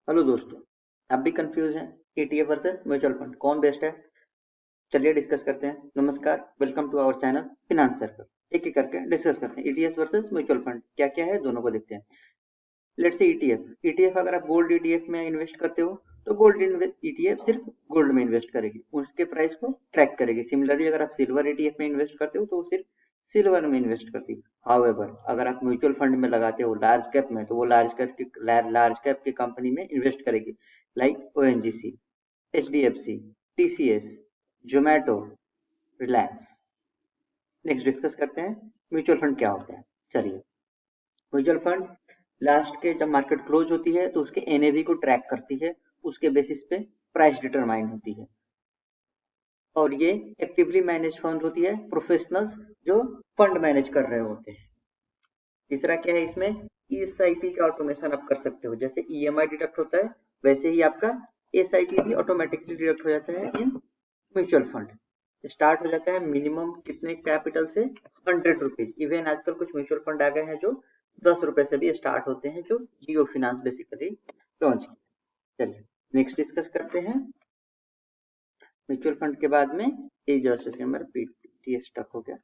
Hello दोस्तों, आप भी कंफ्यूज हैं? ईटीएफ वर्सेस म्यूचुअल फंड कौन बेस्ट है? चलिए डिस्कस करते हैं। नमस्कार, welcome to our channel finance circle. एक एक करके डिस्कस करते हैं ईटीएफ वर्सेस म्यूचुअल फंड क्या क्या है, दोनों को देखते हैं। लेट्स से ईटीएफ अगर आप गोल्ड ईटीएफ में इन्वेस्ट करते हो तो गोल्ड ईटीएफ सिर्फ गोल्ड में इन्वेस्ट करेगी, उसके प्राइस को ट्रैक करेगी। सिमिलरली अगर आप सिल्वर ईटीएफ में इन्वेस्ट करते हो तो वो सिर्फ सिल्वर में इन्वेस्ट करती है। हाउएवर अगर आप म्यूचुअल फंड में लगाते हो लार्ज कैप में, तो वो लार्ज कैप की कंपनी में इन्वेस्ट करेगी, like ONGC, HDFC, TCS, Zomato, Reliance. Next discuss करते हैं म्यूचुअल फंड क्या होता है। चलिए, म्यूचुअल फंड लास्ट के जब मार्केट क्लोज होती है तो उसके एनएवी को ट्रैक करती है, उसके बेसिस पे प्राइस डिटरमाइन होती है। और ये एक्टिवली मैनेज फंड होती है, प्रोफेशनल्स जो फंड मैनेज कर रहे होते हैं। तीसरा क्या है इसमें, एसआईपी का ऑटोमेशन आप कर सकते हो। जैसे ईएमआई डिडक्ट होता है वैसे ही आपका एसआईपी भी ऑटोमेटिकली डिडक्ट हो जाता है इन म्यूचुअल फंड। स्टार्ट हो जाता है मिनिमम कितने कैपिटल से, 100 रुपीज। इवन आजकल कुछ म्यूचुअल फंड आ गए हैं जो 10 रुपए से भी स्टार्ट होते हैं, जो जियो फिनांस बेसिकली लॉन्च किया। चलिए नेक्स्ट डिस्कस करते हैं म्यूचुअल फंड के बाद में। एक जस्ट मेरा पीटी स्टक हो गया।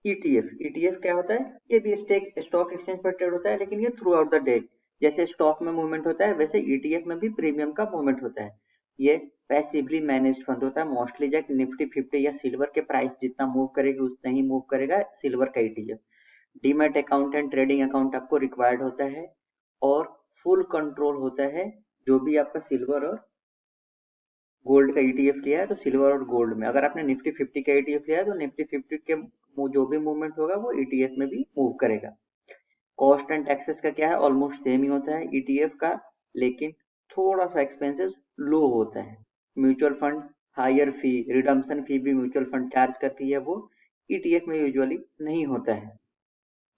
ईटीएफ क्या होता है? ये भी स्टॉक एक्सचेंज पर ट्रेड होता है, लेकिन ये थ्रू आउट द डे। जैसे स्टॉक में मूवमेंट होता है वैसे ईटीएफ में भी प्रीमियम का मूवमेंट होता है। ये पैसिवली मैनेज्ड फंड होता है। मोस्टली जब निफ्टी 50 या सिल्वर के प्राइस जितना मूव करेगी उतना ही मूव करेगा सिल्वर का ETF. Demat account and trading account आपको रिक्वायर्ड होता है, और फुल कंट्रोल होता है। जो भी आपका सिल्वर और गोल्ड का ईटीएफ लिया है तो सिल्वर और गोल्ड में, अगर आपने निफ्टी 50 का ईटीएफ लिया है तो निफ्टी 50 के जो भी मूवमेंट होगा वो ईटीएफ में भी मूव करेगा। कॉस्ट एंड टैक्सेस का क्या है, ऑलमोस्ट सेम ही होता है ईटीएफ का, लेकिन थोड़ा सा एक्सपेंसेस लो होता है। म्यूचुअल फंड हायर फी, रिडम्पशन फी भी म्यूचुअल फंड चार्ज करती है, वो ईटीएफ में यूजुअली नहीं होता है।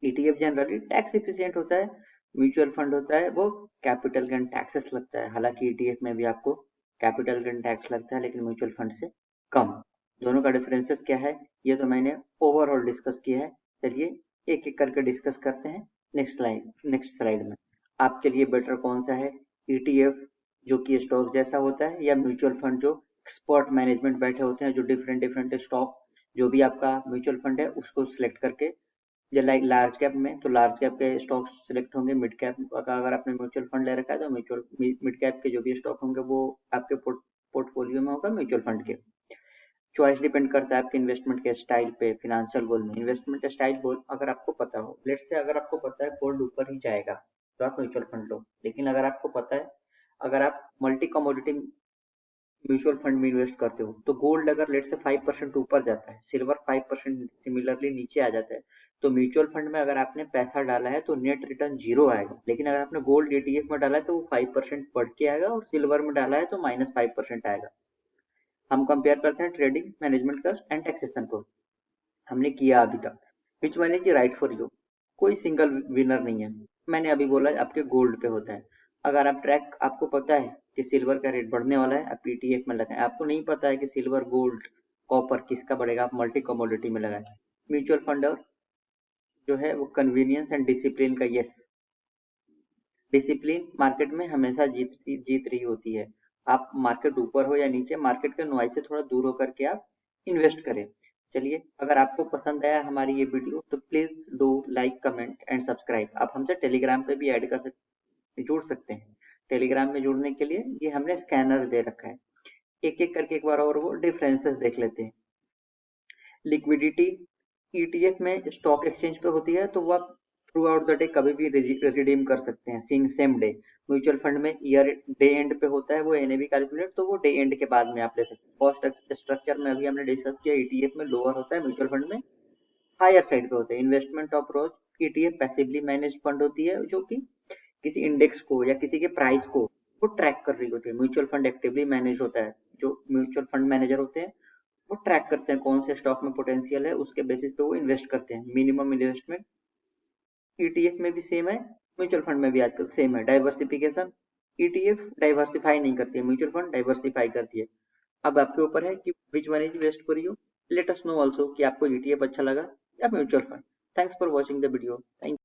ईटीएफ जनरली टैक्स इफिशिएंट होता है, म्यूचुअल फंड होता है वो कैपिटल गेन टैक्सेस लगता है। हालांकि ईटीएफ में भी आपको कैपिटल गेन टैक्स लगता है, लेकिन म्यूचुअल फंड से कम। दोनों का डिफरेंसेस क्या है ये तो मैंने ओवरऑल डिस्कस किया है। चलिए एक एक करके डिस्कस करते हैं नेक्स्ट स्लाइड में। आपके लिए बेटर कौन सा है, ईटीएफ जो कि स्टॉक जैसा होता है, या म्यूचुअल फंड जो एक्सपर्ट मैनेजमेंट बैठे होते हैं, जो डिफरेंट डिफरेंट स्टॉक, जो भी आपका म्यूचुअल फंड है उसको सिलेक्ट करके, या लाइक लार्ज कैप में तो लार्ज कैप के स्टॉक्स सिलेक्ट होंगे। मिड कैप का अगर आपने म्यूचुअल फंड ले रखा है तो म्यूचुअल मिड कैप के जो भी स्टॉक होंगे वो आपके पोर्टफोलियो में होगा म्यूचुअल फंड के। चॉइस डिपेंड करता है आपके इन्वेस्टमेंट के स्टाइल पे, फिनेंशियल गोल में। इन्वेस्टमेंट स्टाइल गोल अगर आपको पता हो, लेट्स से अगर आपको पता है गोल्ड ऊपर ही जाएगा तो आप म्यूचुअल फंड लो। लेकिन अगर आपको पता है अगर आप मल्टी कमोडिटी म्यूचुअल फंड में इन्वेस्ट करते हो तो गोल्ड अगर लेट से 5% ऊपर जाता है, सिल्वर 5% सिमिलरली नीचे आ जाता है, तो म्यूचुअल फंड में अगर आपने पैसा डाला है तो नेट रिटर्न जीरो आएगा। लेकिन अगर आपने गोल्ड ईटीएफ में डाला है तो वो 5% बढ़ के आएगा, और सिल्वर में डाला है तो -5% आएगा। हम कंपेयर करते हैं trading, management cost and taxation को। हमने किया अभी तक। Which one is right for you? कोई सिंगल विनर नहीं है। मैंने अभी बोला आपके गोल्ड पे होता है। अगर आप ट्रैक, आपको पता है कि सिल्वर का रेट बढ़ने वाला है, आप ईटीएफ में लगाएं। आपको नहीं पता है कि सिल्वर, गोल्ड, कॉपर किसका बढ़ेगा, आप मल्टी कमोडिटी में लगाएं। म्यूचुअल फंड और जो है वो कन्वीनियंस एंड डिसिप्लिन का, यस, डिसिप्लिन मार्केट में हमेशा जीत रही होती है। आप मार्केट ऊपर हो या नीचे, मार्केट के नॉइज से थोड़ा दूर होकर के आप इन्वेस्ट करें। चलिए, अगर आपको पसंद आया हमारी ये वीडियो तो please do like, comment and subscribe. आप हमसे टेलीग्राम पे भी ऐड कर सकते, जुड़ सकते हैं। टेलीग्राम में जुड़ने के लिए ये हमने स्कैनर दे रखा है। एक एक करके एक बार और वो डिफरेंसेस देख लेते हैं। लिक्विडिटी ईटीएफ में स्टॉक एक्सचेंज पे होती है तो वो आप थ्रू आउट द डे कभी भी रिडीम कर सकते हैं, सेम डे। म्यूचुअल फंड में ईयर डे एंड पे होता है वो एनएवी कैलकुलेट, तो वो डे एंड के बाद में आप ले सकते हैं। कॉस्ट स्ट्रक्चर में अभी हमने डिस्कस किया, ईटीएफ में लोअर होता है, म्यूचुअल फंड में हायर साइड पे होता है। Investment approach, ETF passively manage fund होती है जो कि किसी इंडेक्स को या किसी के प्राइस को वो ट्रैक कर रही होती है। म्यूचुअल फंड एक्टिवली मैनेज होता है। जो म्यूचुअल फंड मैनेजर होते हैं वो ट्रैक करते हैं कौन से स्टॉक में पोटेंशियल है, उसके बेसिस पे वो इन्वेस्ट करते हैं। मिनिमम इन्वेस्टमेंट ईटीएफ में भी सेम है, म्यूचुअल फंड में भी आजकल सेम है। डाइवर्सिफिकेशन, ईटीएफ डाइवर्सिफाई नहीं करती है, म्यूचुअल फंड डाइवर्सिफाई करती है। अब आपके ऊपर है कि which one is best for you. Let us know also कि आपको ईटीएफ अच्छा लगा या mutual fund. Thanks for watching the video. Thank